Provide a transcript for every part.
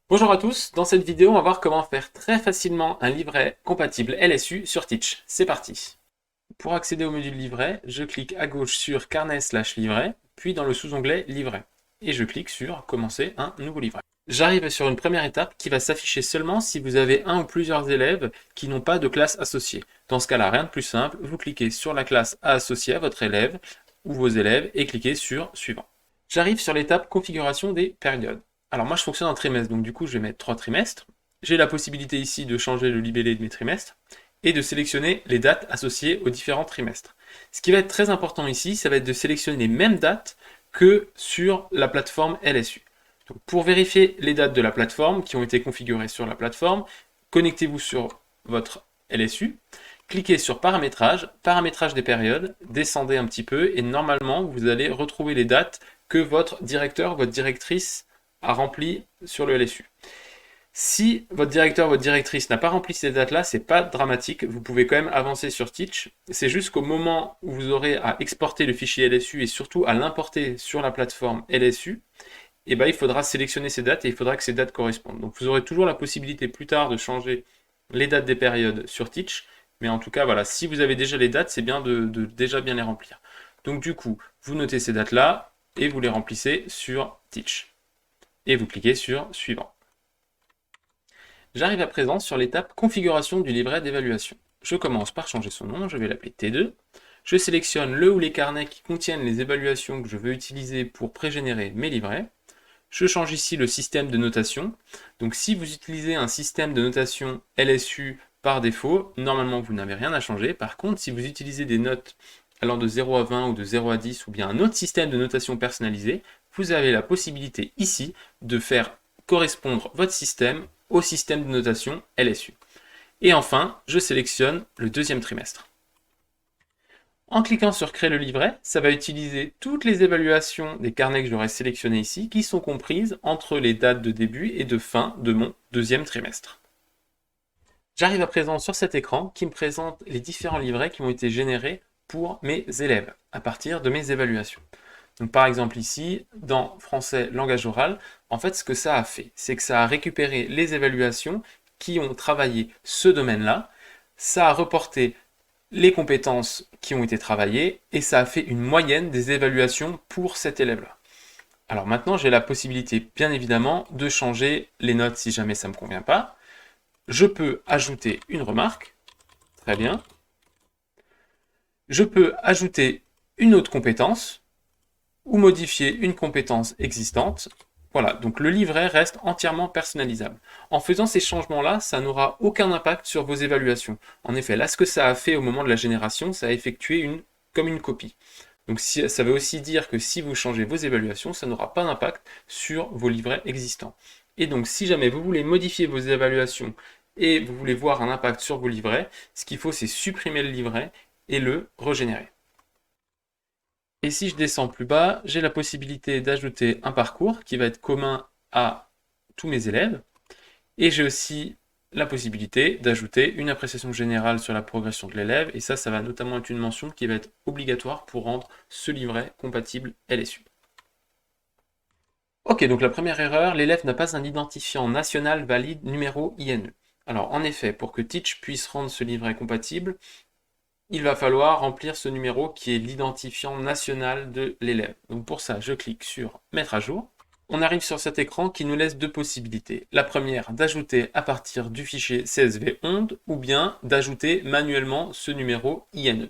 Bonjour à tous, dans cette vidéo on va voir comment faire très facilement un livret compatible LSU sur Teach. C'est parti. Pour accéder au module livret, je clique à gauche sur Carnet/livret, puis dans le sous-onglet livret. Et je clique sur commencer un nouveau livret. J'arrive sur une première étape qui va s'afficher seulement si vous avez un ou plusieurs élèves qui n'ont pas de classe associée. Dans ce cas-là, rien de plus simple, vous cliquez sur la classe à associer à votre élève ou vos élèves et cliquez sur suivant. J'arrive sur l'étape configuration des périodes. Alors moi je fonctionne en trimestre, donc du coup je vais mettre 3 trimestres. J'ai la possibilité ici de changer le libellé de mes trimestres et de sélectionner les dates associées aux différents trimestres. Ce qui va être très important ici, ça va être de sélectionner les mêmes dates que sur la plateforme LSU. Donc pour vérifier les dates de la plateforme qui ont été configurées sur la plateforme, connectez-vous sur votre LSU, cliquez sur paramétrage, paramétrage des périodes, descendez un petit peu et normalement vous allez retrouver les dates que votre directeur, votre directrice a rempli sur le LSU. Si votre directeur, votre directrice n'a pas rempli ces dates-là, c'est pas dramatique, vous pouvez quand même avancer sur Teach. C'est juste qu'au moment où vous aurez à exporter le fichier LSU et surtout à l'importer sur la plateforme LSU, eh ben, il faudra sélectionner ces dates et il faudra que ces dates correspondent. Donc vous aurez toujours la possibilité plus tard de changer les dates des périodes sur Teach, mais en tout cas, voilà, si vous avez déjà les dates, c'est bien de déjà bien les remplir. Donc du coup, vous notez ces dates-là et vous les remplissez sur Teach. Et vous cliquez sur suivant. J'arrive à présent sur l'étape configuration du livret d'évaluation. Je commence par changer son nom, je vais l'appeler T2. Je sélectionne le ou les carnets qui contiennent les évaluations que je veux utiliser pour pré-générer mes livrets. Je change ici le système de notation. Donc si vous utilisez un système de notation LSU par défaut, normalement vous n'avez rien à changer. Par contre, si vous utilisez des notes allant de 0 à 20 ou de 0 à 10 ou bien un autre système de notation personnalisé, vous avez la possibilité ici de faire correspondre votre système au système de notation LSU. Et enfin, je sélectionne le deuxième trimestre. En cliquant sur créer le livret, ça va utiliser toutes les évaluations des carnets que j'aurais sélectionnés ici, qui sont comprises entre les dates de début et de fin de mon deuxième trimestre. J'arrive à présent sur cet écran qui me présente les différents livrets qui ont été générés pour mes élèves à partir de mes évaluations. Donc par exemple ici, dans français langage oral, en fait ce que ça a fait, c'est que ça a récupéré les évaluations qui ont travaillé ce domaine-là, ça a reporté les compétences qui ont été travaillées et ça a fait une moyenne des évaluations pour cet élève-là. Alors maintenant, j'ai la possibilité, bien évidemment, de changer les notes si jamais ça ne me convient pas. Je peux ajouter une remarque, très bien. Je peux ajouter une autre compétence ou modifier une compétence existante. Voilà, donc le livret reste entièrement personnalisable. En faisant ces changements-là, ça n'aura aucun impact sur vos évaluations. En effet, là, ce que ça a fait au moment de la génération, ça a effectué comme une copie. Donc ça veut aussi dire que si vous changez vos évaluations, ça n'aura pas d'impact sur vos livrets existants. Et donc si jamais vous voulez modifier vos évaluations et vous voulez voir un impact sur vos livrets, ce qu'il faut c'est supprimer le livret et le régénérer. Et si je descends plus bas, j'ai la possibilité d'ajouter un parcours qui va être commun à tous mes élèves. Et j'ai aussi la possibilité d'ajouter une appréciation générale sur la progression de l'élève. Et ça va notamment être une mention qui va être obligatoire pour rendre ce livret compatible LSU. Ok, donc la première erreur, l'élève n'a pas un identifiant national valide numéro INE. Alors en effet, pour que Teach puisse rendre ce livret compatible, il va falloir remplir ce numéro qui est l'identifiant national de l'élève. Donc pour ça, je clique sur Mettre à jour. On arrive sur cet écran qui nous laisse deux possibilités. La première, d'ajouter à partir du fichier CSV onde ou bien d'ajouter manuellement ce numéro INE.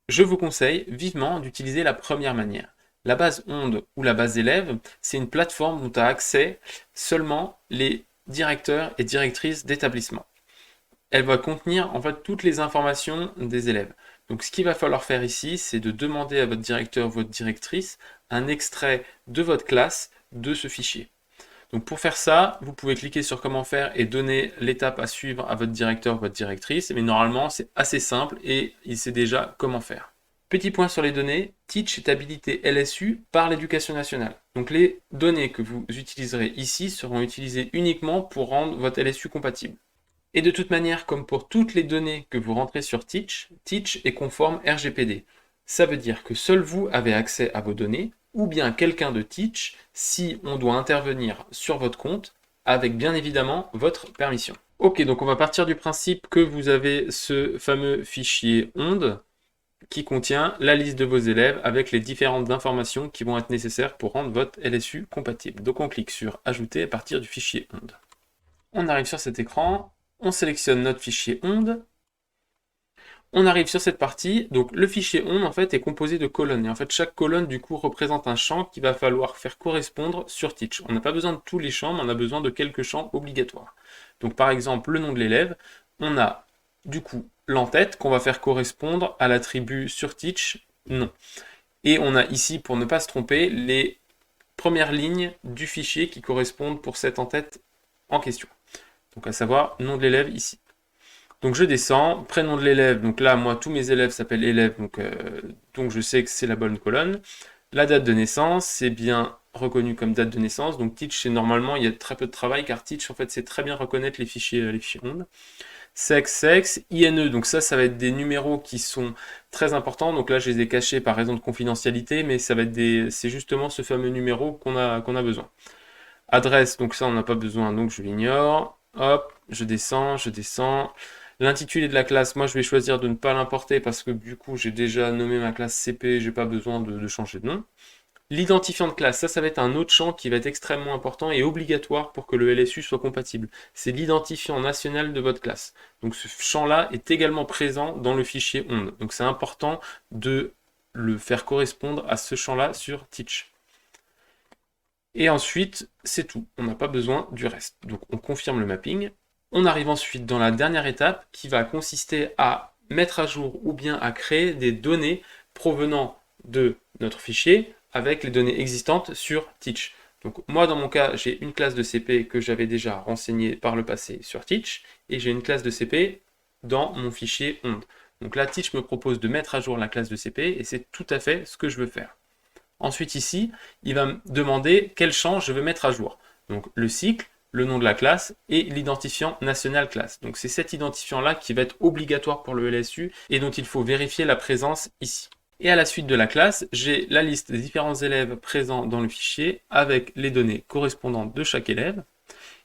Je vous conseille vivement d'utiliser la première manière. La base onde ou la base élève, c'est une plateforme dont a accès seulement les directeurs et directrices d'établissement. Elle va contenir en fait toutes les informations des élèves. Donc ce qu'il va falloir faire ici, c'est de demander à votre directeur, votre directrice, un extrait de votre classe de ce fichier. Donc pour faire ça, vous pouvez cliquer sur comment faire et donner l'étape à suivre à votre directeur, votre directrice, mais normalement c'est assez simple et il sait déjà comment faire. Petit point sur les données, Teach est habilité LSU par l'Éducation nationale. Donc les données que vous utiliserez ici seront utilisées uniquement pour rendre votre LSU compatible. Et de toute manière, comme pour toutes les données que vous rentrez sur Teach, Teach est conforme RGPD. Ça veut dire que seul vous avez accès à vos données, ou bien quelqu'un de Teach si on doit intervenir sur votre compte avec bien évidemment votre permission. Ok, donc on va partir du principe que vous avez ce fameux fichier onde qui contient la liste de vos élèves avec les différentes informations qui vont être nécessaires pour rendre votre LSU compatible. Donc on clique sur ajouter à partir du fichier onde. On arrive sur cet écran, on sélectionne notre fichier onde. On arrive sur cette partie, donc le fichier onde en fait est composé de colonnes, et en fait chaque colonne du coup représente un champ qu'il va falloir faire correspondre sur Teach. On n'a pas besoin de tous les champs, mais on a besoin de quelques champs obligatoires. Donc par exemple le nom de l'élève, on a du coup l'entête qu'on va faire correspondre à l'attribut sur Teach, non. Et on a ici, pour ne pas se tromper, les premières lignes du fichier qui correspondent pour cette entête en question. Donc à savoir nom de l'élève ici. Donc je descends, prénom de l'élève, donc là moi tous mes élèves s'appellent élèves, donc je sais que c'est la bonne colonne. La date de naissance, c'est bien reconnu comme date de naissance, donc Teach c'est normalement, il y a très peu de travail car Teach en fait c'est très bien reconnaître les fichiers ondes. Sexe, INE, donc ça va être des numéros qui sont très importants, donc là je les ai cachés par raison de confidentialité, mais ça va être c'est justement ce fameux numéro qu'on a besoin. Adresse, donc ça on n'a pas besoin, donc je l'ignore. Hop, je descends. L'intitulé de la classe, moi je vais choisir de ne pas l'importer parce que du coup j'ai déjà nommé ma classe CP, j'ai pas besoin de changer de nom. L'identifiant de classe, ça va être un autre champ qui va être extrêmement important et obligatoire pour que le LSU soit compatible. C'est l'identifiant national de votre classe. Donc ce champ-là est également présent dans le fichier onde. Donc c'est important de le faire correspondre à ce champ-là sur Teach. Et ensuite, c'est tout. On n'a pas besoin du reste. Donc on confirme le mapping. On arrive ensuite dans la dernière étape qui va consister à mettre à jour ou bien à créer des données provenant de notre fichier avec les données existantes sur Teach. Donc moi dans mon cas, j'ai une classe de CP que j'avais déjà renseignée par le passé sur Teach et j'ai une classe de CP dans mon fichier onde. Donc là, Teach me propose de mettre à jour la classe de CP et c'est tout à fait ce que je veux faire. Ensuite ici, il va me demander quel champ je veux mettre à jour. Donc le cycle, le nom de la classe et l'identifiant national classe. Donc c'est cet identifiant-là qui va être obligatoire pour le LSU et dont il faut vérifier la présence ici. Et à la suite de la classe, j'ai la liste des différents élèves présents dans le fichier avec les données correspondantes de chaque élève.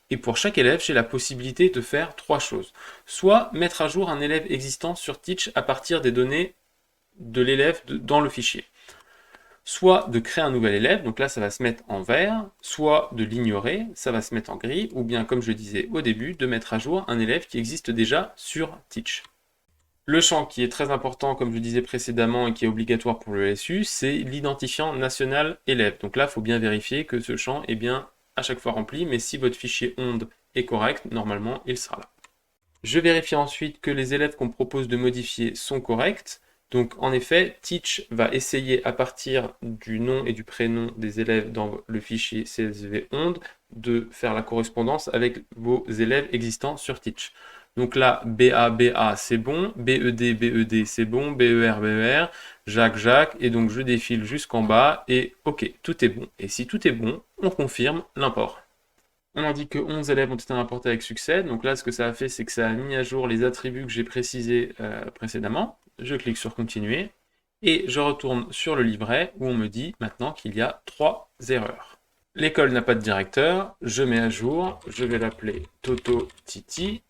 Et pour chaque élève, j'ai la possibilité de faire trois choses. Soit mettre à jour un élève existant sur Teach à partir des données de l'élève dans le fichier. Soit de créer un nouvel élève, donc là ça va se mettre en vert, soit de l'ignorer, ça va se mettre en gris, ou bien comme je disais au début, de mettre à jour un élève qui existe déjà sur Teach. Le champ qui est très important, comme je disais précédemment, et qui est obligatoire pour le LSU, c'est l'identifiant national élève. Donc là, il faut bien vérifier que ce champ est bien à chaque fois rempli, mais si votre fichier onde est correct, normalement il sera là. Je vérifie ensuite que les élèves qu'on propose de modifier sont corrects. Donc en effet, Teach va essayer à partir du nom et du prénom des élèves dans le fichier CSV onde de faire la correspondance avec vos élèves existants sur Teach. Donc là, BA c'est bon, BED c'est bon, BER, Jacques, et donc je défile jusqu'en bas et ok, tout est bon. Et si tout est bon, on confirme l'import. On indique que 11 élèves ont été importés avec succès. Donc là, ce que ça a fait, c'est que ça a mis à jour les attributs que j'ai précisés précédemment. Je clique sur continuer et je retourne sur le livret où on me dit maintenant qu'il y a 3 erreurs. L'école n'a pas de directeur, je mets à jour, je vais l'appeler Toto Titi.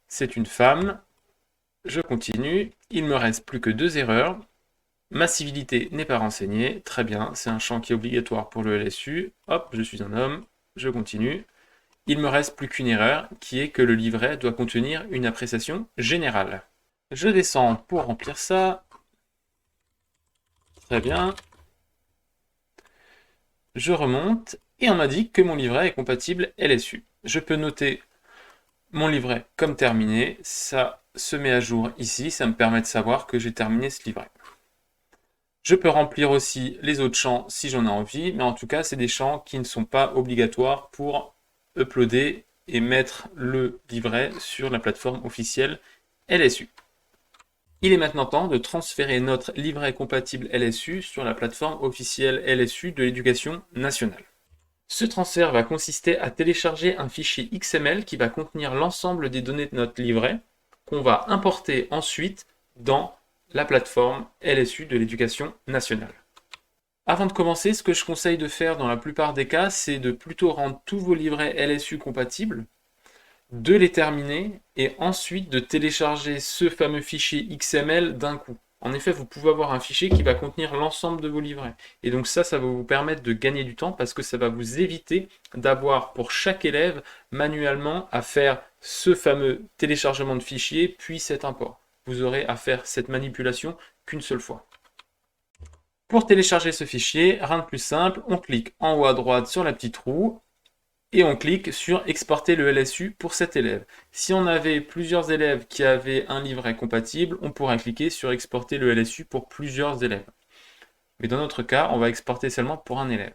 C'est une femme. Je continue. Il me reste plus que 2 erreurs. Ma civilité n'est pas renseignée. Très bien, c'est un champ qui est obligatoire pour le LSU. Hop, je suis un homme. Je continue. Il me reste plus qu'une erreur, qui est que le livret doit contenir une appréciation générale. Je descends pour remplir ça. Très bien. Je remonte et on m'indique que mon livret est compatible LSU. Je peux noter mon livret comme terminé. Ça se met à jour ici. Ça me permet de savoir que j'ai terminé ce livret. Je peux remplir aussi les autres champs si j'en ai envie, mais en tout cas, c'est des champs qui ne sont pas obligatoires pour uploader et mettre le livret sur la plateforme officielle LSU. Il est maintenant temps de transférer notre livret compatible LSU sur la plateforme officielle LSU de l'éducation nationale. Ce transfert va consister à télécharger un fichier XML qui va contenir l'ensemble des données de notre livret qu'on va importer ensuite dans la plateforme LSU de l'éducation nationale. Avant de commencer, ce que je conseille de faire dans la plupart des cas, c'est de plutôt rendre tous vos livrets LSU compatibles, de les terminer et ensuite de télécharger ce fameux fichier XML d'un coup. En effet, vous pouvez avoir un fichier qui va contenir l'ensemble de vos livrets. Et donc ça va vous permettre de gagner du temps parce que ça va vous éviter d'avoir pour chaque élève manuellement à faire ce fameux téléchargement de fichier puis cet import. Vous aurez à faire cette manipulation qu'une seule fois. Pour télécharger ce fichier, rien de plus simple, on clique en haut à droite sur la petite roue et on clique sur exporter le LSU pour cet élève. Si on avait plusieurs élèves qui avaient un livret compatible, on pourrait cliquer sur exporter le LSU pour plusieurs élèves. Mais dans notre cas, on va exporter seulement pour un élève.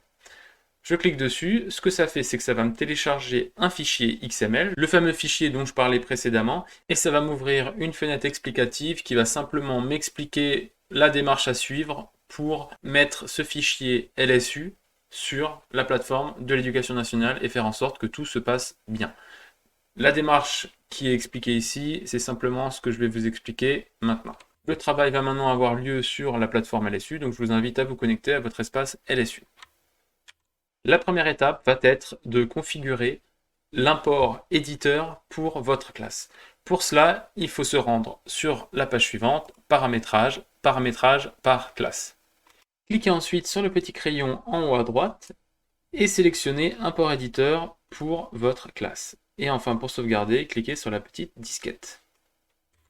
Je clique dessus, ce que ça fait, c'est que ça va me télécharger un fichier XML, le fameux fichier dont je parlais précédemment, et ça va m'ouvrir une fenêtre explicative qui va simplement m'expliquer la démarche à suivre pour mettre ce fichier LSU sur la plateforme de l'éducation nationale et faire en sorte que tout se passe bien. La démarche qui est expliquée ici, c'est simplement ce que je vais vous expliquer maintenant. Le travail va maintenant avoir lieu sur la plateforme LSU, donc je vous invite à vous connecter à votre espace LSU. La première étape va être de configurer l'import éditeur pour votre classe. Pour cela, il faut se rendre sur la page suivante, paramétrage, paramétrage par classe. Cliquez ensuite sur le petit crayon en haut à droite et sélectionnez import éditeur pour votre classe. Et enfin, pour sauvegarder, cliquez sur la petite disquette.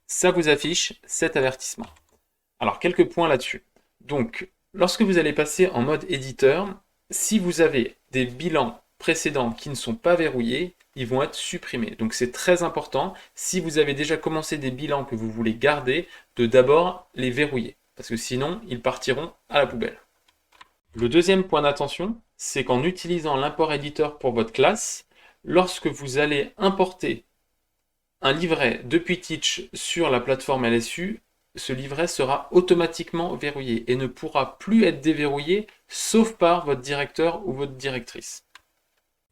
Ça vous affiche cet avertissement. Alors, quelques points là-dessus. Donc, lorsque vous allez passer en mode éditeur, si vous avez des bilans précédents qui ne sont pas verrouillés, ils vont être supprimés. Donc c'est très important, si vous avez déjà commencé des bilans que vous voulez garder, de d'abord les verrouiller. Parce que sinon, ils partiront à la poubelle. Le deuxième point d'attention, c'est qu'en utilisant l'import éditeur pour votre classe, lorsque vous allez importer un livret depuis Teach sur la plateforme LSU, ce livret sera automatiquement verrouillé et ne pourra plus être déverrouillé sauf par votre directeur ou votre directrice.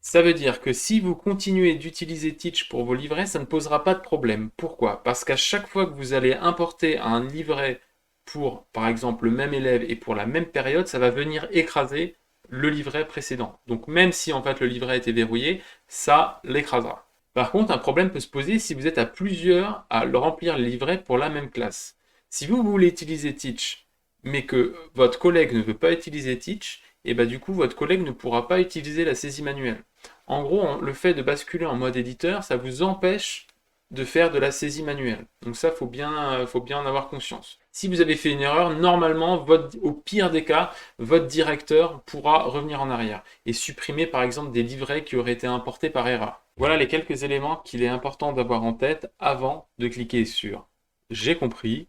Ça veut dire que si vous continuez d'utiliser Teach pour vos livrets, ça ne posera pas de problème. Pourquoi? Parce qu'à chaque fois que vous allez importer un livret pour, par exemple, le même élève et pour la même période, ça va venir écraser le livret précédent. Donc même si en fait le livret était verrouillé, ça l'écrasera. Par contre, un problème peut se poser si vous êtes à plusieurs à remplir le livret pour la même classe. Si vous voulez utiliser Teach, mais que votre collègue ne veut pas utiliser Teach, et bah du coup votre collègue ne pourra pas utiliser la saisie manuelle. En gros, le fait de basculer en mode éditeur, ça vous empêche de faire de la saisie manuelle. Donc ça, faut bien en avoir conscience. Si vous avez fait une erreur, normalement, au pire des cas, votre directeur pourra revenir en arrière et supprimer par exemple des livrets qui auraient été importés par erreur. Voilà les quelques éléments qu'il est important d'avoir en tête avant de cliquer sur « J'ai compris »,«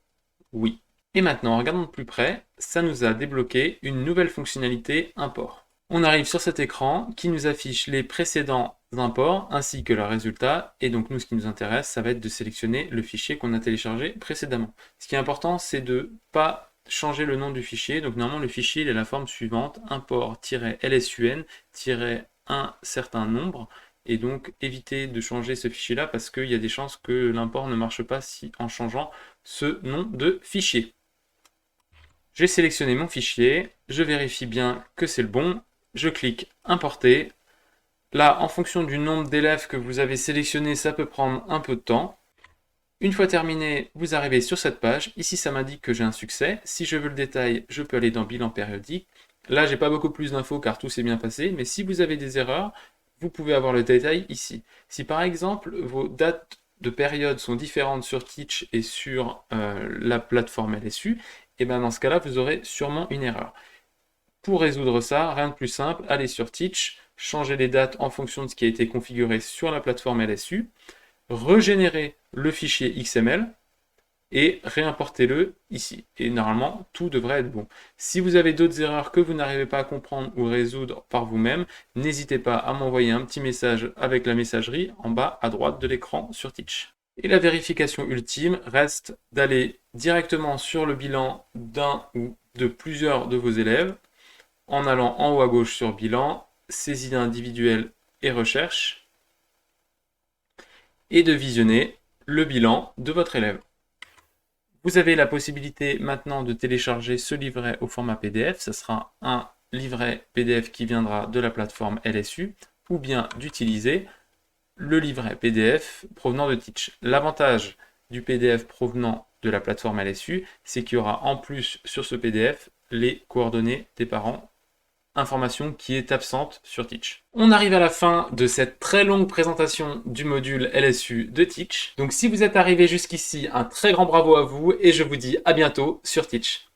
Oui ». Et maintenant, en regardant de plus près, ça nous a débloqué une nouvelle fonctionnalité import. On arrive sur cet écran qui nous affiche les précédents imports ainsi que leurs résultats. Et donc nous, ce qui nous intéresse, ça va être de sélectionner le fichier qu'on a téléchargé précédemment. Ce qui est important, c'est de ne pas changer le nom du fichier. Donc normalement, le fichier il est la forme suivante, import-lsun-un certain nombre. Et donc évitez de changer ce fichier-là parce qu'il y a des chances que l'import ne marche pas en changeant ce nom de fichier. J'ai sélectionné mon fichier, je vérifie bien que c'est le bon, je clique importer. Là, en fonction du nombre d'élèves que vous avez sélectionné, ça peut prendre un peu de temps. Une fois terminé, vous arrivez sur cette page. Ici, ça m'indique que j'ai un succès. Si je veux le détail, je peux aller dans bilan périodique. Là, j'ai pas beaucoup plus d'infos car tout s'est bien passé, mais si vous avez des erreurs, vous pouvez avoir le détail ici. Si par exemple, vos dates de période sont différentes sur Teach et sur la plateforme LSU, et bien dans ce cas-là, vous aurez sûrement une erreur. Pour résoudre ça, rien de plus simple, allez sur Teach, changez les dates en fonction de ce qui a été configuré sur la plateforme LSU, régénérez le fichier XML et réimportez-le ici. Et normalement, tout devrait être bon. Si vous avez d'autres erreurs que vous n'arrivez pas à comprendre ou résoudre par vous-même, n'hésitez pas à m'envoyer un petit message avec la messagerie en bas à droite de l'écran sur Teach. Et la vérification ultime reste d'aller directement sur le bilan d'un ou de plusieurs de vos élèves en allant en haut à gauche sur bilan, saisie individuelle et recherche et de visionner le bilan de votre élève. Vous avez la possibilité maintenant de télécharger ce livret au format PDF. Ce sera un livret PDF qui viendra de la plateforme LSU ou bien d'utiliser le livret PDF provenant de Teach. L'avantage du PDF provenant de la plateforme LSU, c'est qu'il y aura en plus sur ce PDF les coordonnées des parents, information qui est absente sur Teach. On arrive à la fin de cette très longue présentation du module LSU de Teach. Donc si vous êtes arrivé jusqu'ici, un très grand bravo à vous et je vous dis à bientôt sur Teach.